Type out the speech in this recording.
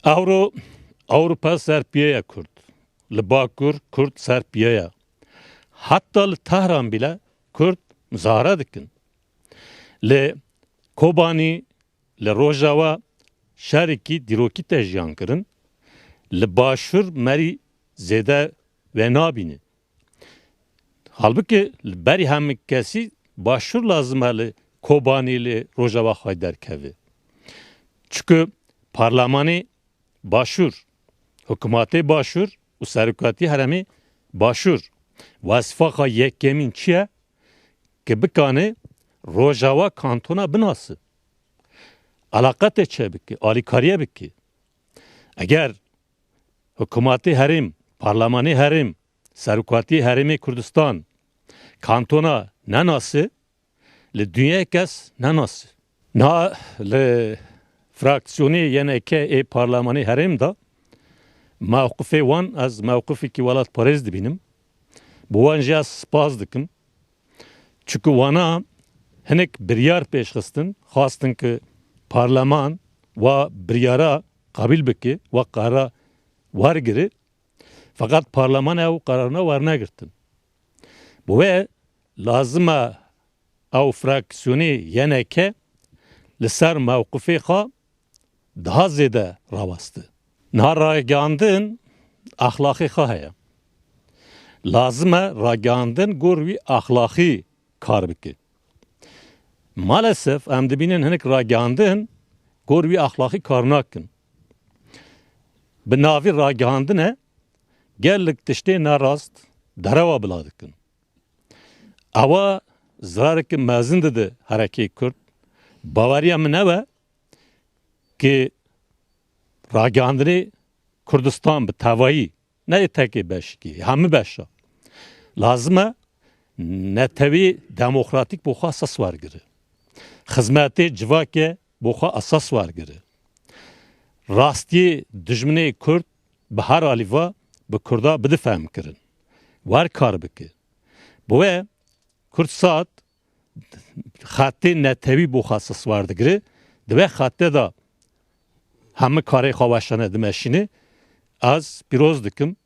Avrupa Serpiyaya Kurd. Li Bakur Kurd Serpiyaya. Hatta li Tehran bile Kurd muzahara dikin. Li Kobani, li Rojava şeriki diroki tejyan kirin. Li başur meri zede ve nabini. Halbuki beri hemikesi başur lazım li Kobani li Rojava haydar kevi. Çünkü parlamenti başur, hükümeti başur, u serukati heremi başur. Vasfaka yekkemin çiye ki bikane Rojava kantona binası. Alakate çe biki, alikariye biki. Eğer hükümeti herim, parlamenti herim, serukati heremi Kurdistan kantona ne nası, li dünya kes ne nası. Na li fraksiyonu yeneke parlamenti herim da mevkifi wan az mevkifi ki velat parez dibînim. Bu wan jî spas dikim. Çünkü wana hinek biryar pêşxistin, xwastin ki parlaman ve biryara qabil bike ve qara wergire. Fakat parlaman ew qararına wernegirtin. Bu ve lazım ew fraksiyonu yeneke li ser mewqifê xwe daha zêde rawastı. Naragandın ahlaki xwe lazım ragandın gor wî ahlaki kar bike. Maalesef em dibînin hinek ragandın gor wî ahlaki kar nakin. Bi navî ragandine gelek tiştê nerast derewa bila dikin. Ewa zarareke mezin dide herekê Kurd. Baweriya min ew ki ragandinê Kurdistan bi tevayî ne tekê beşikî, hemû beşa. Lazım e netewî demokratîk bo xwe esas wergire. Xizmetê civakê bo xwe esas wergire. Rastiyê dijminê Kurd bi her alîva bi Kurda bidifem kirin. Wer kar bike. Bu ve Kurdsat xetê netewî bo xwe esas werdigire, dibe xetê da hemû karê xwe weşane dimeşîne. Az piroz dikim